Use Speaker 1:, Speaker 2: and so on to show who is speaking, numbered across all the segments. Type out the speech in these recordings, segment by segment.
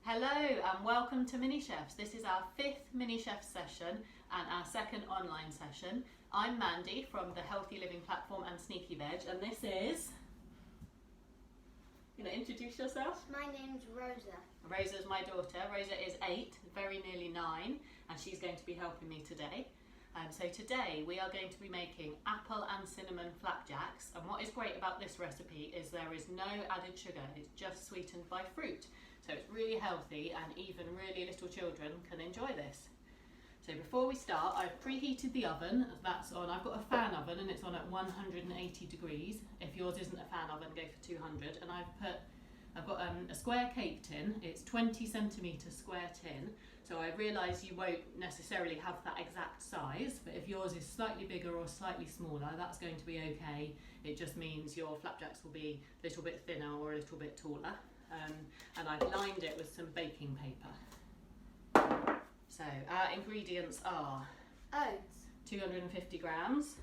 Speaker 1: Hello and welcome to Mini Chefs. This is our 5th Mini Chef session and our 2nd online session. I'm Mandy from the Healthy Living platform and Sneaky Veg, and this is... You gonna introduce yourself?
Speaker 2: My name's Rosa.
Speaker 1: Rosa's my daughter. Rosa is 8, very nearly 9, and she's going to be helping me today. So today we are going to be making apple and cinnamon flapjacks, and what is great about this recipe is there is no added sugar, it's just sweetened by fruit. So it's really healthy and even really little children can enjoy this. So before we start, I've preheated the oven. That's on, I've got a fan oven and it's on at 180 degrees. If yours isn't a fan oven, go for 200. And I've got a square cake tin. It's 20 centimetre square tin. So I realise you won't necessarily have that exact size, but if yours is slightly bigger or slightly smaller, that's going to be okay. It just means your flapjacks will be a little bit thinner or a little bit taller. And I've lined it with some baking paper. So our ingredients are
Speaker 2: Oats.
Speaker 1: 250 grams.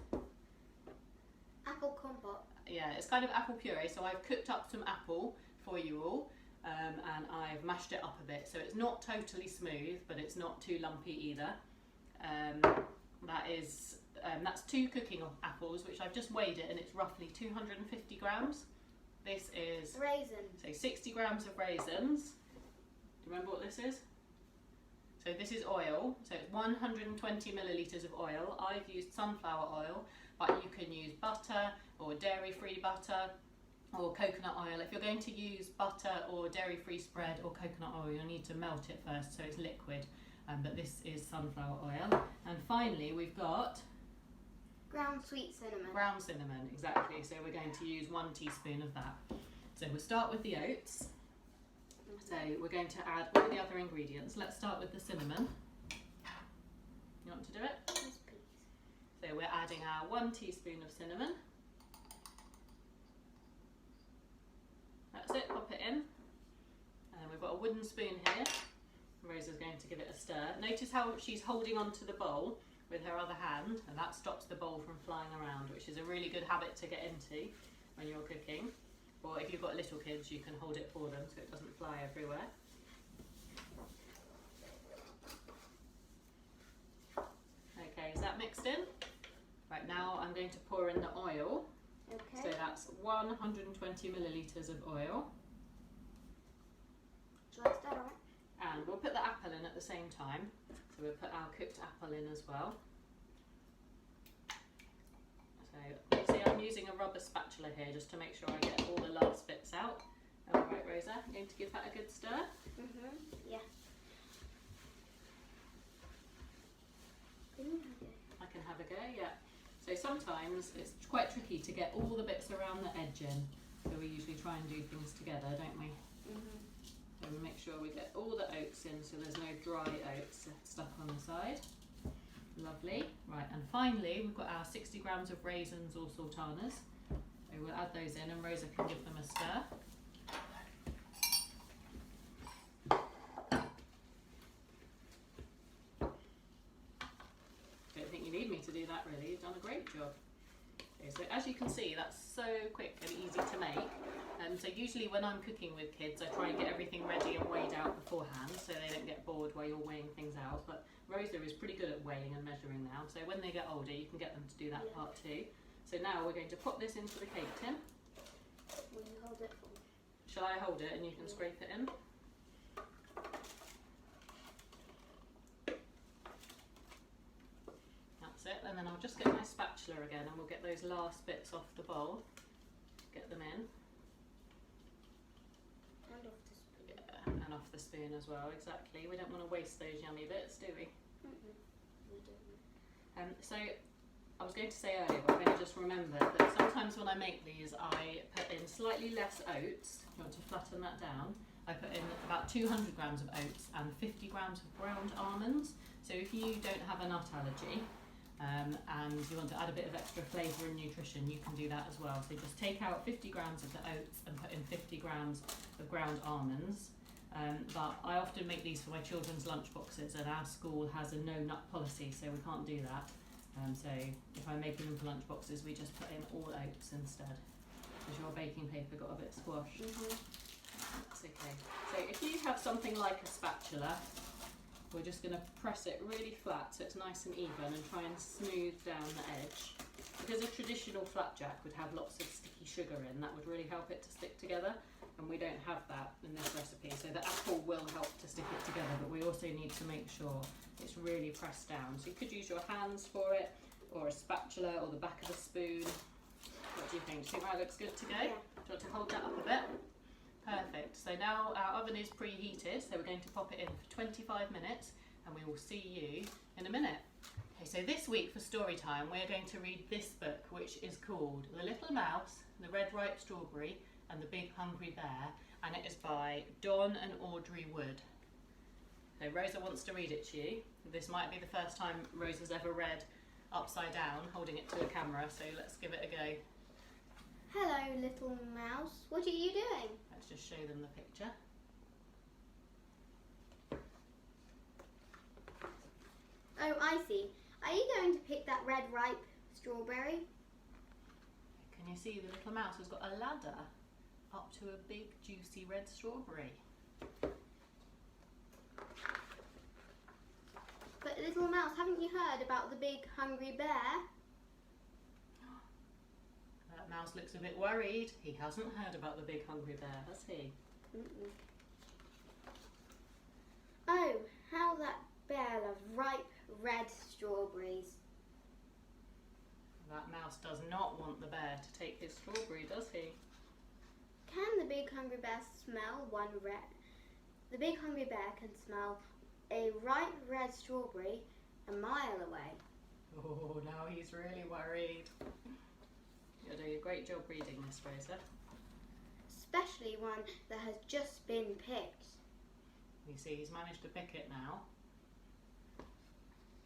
Speaker 2: Apple compote.
Speaker 1: Yeah, it's kind of apple puree, so I've cooked up some apple for you all, and I've mashed it up a bit. So it's not totally smooth, but it's not too lumpy either. That's 2 cooking apples, which I've just weighed it, and it's roughly 250 grams. This is
Speaker 2: raisins.
Speaker 1: So 60 grams of raisins. Do you remember what this is? So this is oil. So it's 120 millilitres of oil. I've used sunflower oil, but you can use butter or dairy-free butter or coconut oil. If you're going to use butter or dairy-free spread or coconut oil, you'll need to melt it first so it's liquid. But this is sunflower oil. And finally, we've got
Speaker 2: ground sweet cinnamon.
Speaker 1: Ground cinnamon, exactly. So we're going to use 1 teaspoon of that. So we'll start with the oats. So we're going to add all the other ingredients. Let's start with the cinnamon. You want to do it?
Speaker 2: Yes, please.
Speaker 1: So we're adding our 1 teaspoon of cinnamon. That's it, pop it in. And we've got a wooden spoon here. Rosa's going to give it a stir. Notice how she's holding onto the bowl with her other hand, and that stops the bowl from flying around, which is a really good habit to get into when you're cooking. Or if you've got little kids, you can hold it for them so it doesn't fly everywhere. Okay, is that mixed in? Right, now I'm going to pour in the oil.
Speaker 2: Okay.
Speaker 1: So that's 120 millilitres of oil.
Speaker 2: Shall I start on it?
Speaker 1: And we'll put the apple in at the same time. So we'll put our cooked apple in as well. So you see I'm using a rubber spatula here just to make sure I get all the last bits out. Alright Rosa, you're going to give that a good stir?
Speaker 2: Yeah.
Speaker 1: I can have a go, yeah. So sometimes it's quite tricky to get all the bits around the edge in. So we usually try and do things together, don't we? So we make sure we get all the oats in so there's no dry oats stuck on the side. Lovely. Right, and finally we've got our 60 grams of raisins or sultanas. So we'll add those in and Rosa can give them a stir. Don't think you need me to do that really, you've done a great job. Okay, so as you can see, that's so quick and easy to make. So usually when I'm cooking with kids, I try and get everything ready and weighed out beforehand so they don't get bored while you're weighing things out. But Rosa is pretty good at weighing and measuring now, so when they get older you can get them to do that part too. So now we're going to pop this into the cake tin.
Speaker 2: Will you hold it for me?
Speaker 1: Shall I hold it and you can scrape it in? That's it, and then I'll just get my spatula again and we'll get those last bits off the bowl. Get them in.
Speaker 2: And off the spoon.
Speaker 1: Yeah, and off the spoon as well, exactly. We don't want to waste those yummy bits, do we?
Speaker 2: We don't.
Speaker 1: So I was going to say earlier, but I've only just remembered that sometimes when I make these, I put in slightly less oats. You want to flatten that down? I put in about 200 grams of oats and 50 grams of ground almonds. So if you don't have a nut allergy, and you want to add a bit of extra flavour and nutrition, you can do that as well. So just take out 50 grams of the oats and put in 50 grams of ground almonds. But I often make these for my children's lunch boxes, and our school has a no nut policy, so we can't do that. So if I'm making them for lunch boxes, we just put in all oats instead. Has your baking paper got a bit squashed?
Speaker 2: Mm-hmm.
Speaker 1: That's Okay, so if you have something like a spatula, we're just going to press it really flat so it's nice and even and try and smooth down the edge. Because a traditional flapjack would have lots of sticky sugar in, that would really help it to stick together, and we don't have that in this recipe. So the apple will help to stick it together, but we also need to make sure it's really pressed down. So you could use your hands for it, or a spatula, or the back of a spoon. What do you think? See how it looks good to go?
Speaker 2: Yeah.
Speaker 1: Do you want to hold that up a bit? Perfect. So now our oven is preheated, so we're going to pop it in for 25 minutes, and we will see you in a minute. Okay, so this week for story time, we're going to read this book, which is called The Little Mouse, the Red Ripe Strawberry, and the Big Hungry Bear, and it is by Don and Audrey Wood. So Rosa wants to read it to you. This might be the first time Rosa's ever read upside down, holding it to a camera, so let's give it a go.
Speaker 2: Hello, little mouse. What are you doing?
Speaker 1: Let's just show them the picture.
Speaker 2: Oh, I see. Are you going to pick that red ripe strawberry?
Speaker 1: Can you see the little mouse has got a ladder up to a big juicy red strawberry?
Speaker 2: But little mouse, haven't you heard about the big hungry bear?
Speaker 1: That mouse looks a bit worried. He hasn't heard about the big hungry bear, has he?
Speaker 2: Mm-mm. Oh, how that bear loves ripe red strawberries.
Speaker 1: That mouse does not want the bear to take his strawberry, does he?
Speaker 2: Can the big hungry bear smell one red? The big hungry bear can smell a ripe red strawberry a mile away.
Speaker 1: Oh, now he's really worried. You're doing a great job reading this, Rosa.
Speaker 2: Especially one that has just been picked.
Speaker 1: You see, he's managed to pick it now.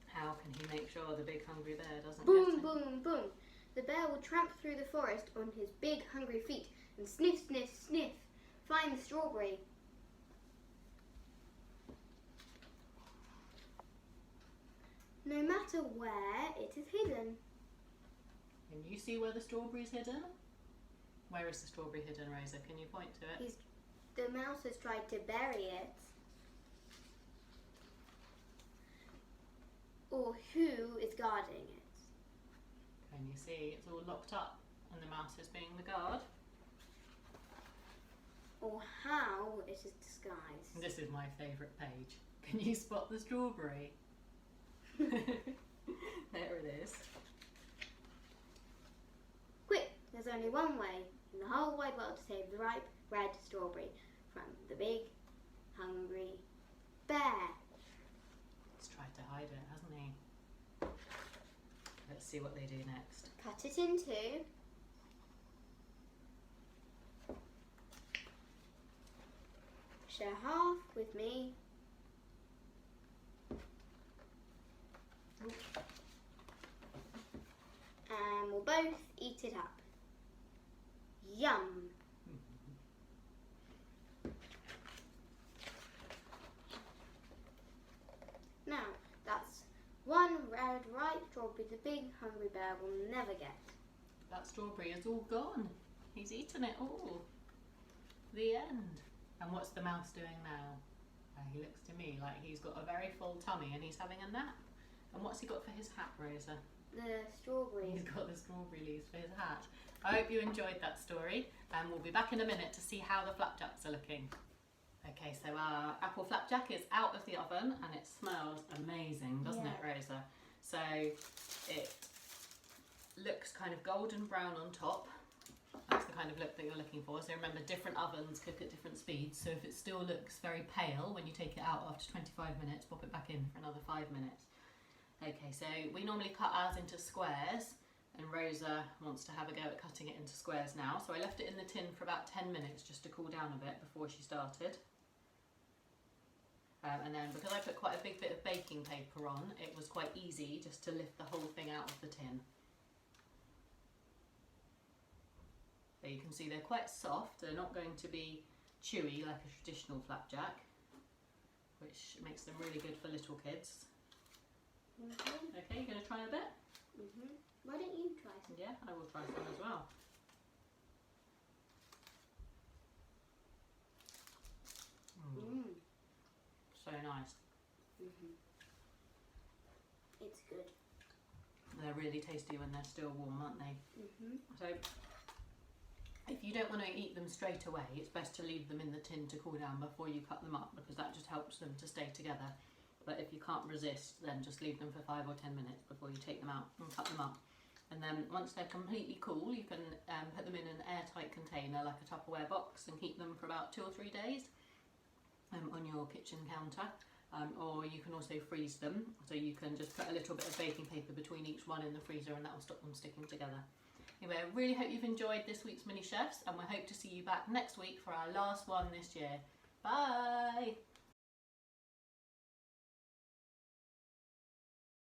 Speaker 1: How can he make sure the big hungry bear doesn't get
Speaker 2: Boom,
Speaker 1: it?
Speaker 2: boom, boom. The bear will tramp through the forest on his big hungry feet and sniff, sniff, sniff, find the strawberry. No matter where it is hidden.
Speaker 1: Can you see where the strawberry's hidden? Where is the strawberry hidden, Rosa? Can you point to it?
Speaker 2: The mouse has tried to bury it. Or who is guarding it?
Speaker 1: Can you see it's all locked up and the mouse is being the guard?
Speaker 2: Or how it is disguised.
Speaker 1: And this is my favourite page. Can you spot the strawberry? There it is.
Speaker 2: Quick, there's only one way in the whole wide world to save the ripe red strawberry from the big hungry bear.
Speaker 1: He's tried to hide it, hasn't he? Let's see what they do next.
Speaker 2: Cut it in two. Share half with me. And we'll both eat it up. Yum! Now, that's one red ripe strawberry the big hungry bear will never get.
Speaker 1: That strawberry is all gone. He's eaten it all. The end. And what's the mouse doing now? He looks to me like he's got a very full tummy and he's having a nap. And what's he got for his hat, Rosa?
Speaker 2: The strawberries.
Speaker 1: He's got the strawberry leaves for his hat. I hope you enjoyed that story, and we'll be back in a minute to see how the flapjacks are looking. Okay, so our apple flapjack is out of the oven and it smells amazing, doesn't it, Rosa? So it looks kind of golden brown on top. That's the kind of look that you're looking for. So remember, different ovens cook at different speeds. So if it still looks very pale when you take it out after 25 minutes, pop it back in for another 5 minutes. Okay, so we normally cut ours into squares, and Rosa wants to have a go at cutting it into squares now. So I left it in the tin for about 10 minutes just to cool down a bit before she started. And then because I put quite a big bit of baking paper on, it was quite easy just to lift the whole thing out of the tin. So you can see they're quite soft, they're not going to be chewy like a traditional flapjack, which makes them really good for little kids. Okay, you're going to try a bit?
Speaker 2: Why don't you try some?
Speaker 1: Yeah, I will try some as well.
Speaker 2: It's good.
Speaker 1: They're really tasty when they're still warm, aren't they? So if you don't want to eat them straight away, it's best to leave them in the tin to cool down before you cut them up, because that just helps them to stay together. But if you can't resist, then just leave them for 5 or 10 minutes before you take them out and cut them up. And then once they're completely cool, you can put them in an airtight container like a Tupperware box and keep them for about 2 or 3 days on your kitchen counter. Or you can also freeze them, so you can just put a little bit of baking paper between each one in the freezer, and that will stop them sticking together. Anyway, I really hope you've enjoyed this week's mini chefs, and we hope to see you back next week for our last one this year. Bye!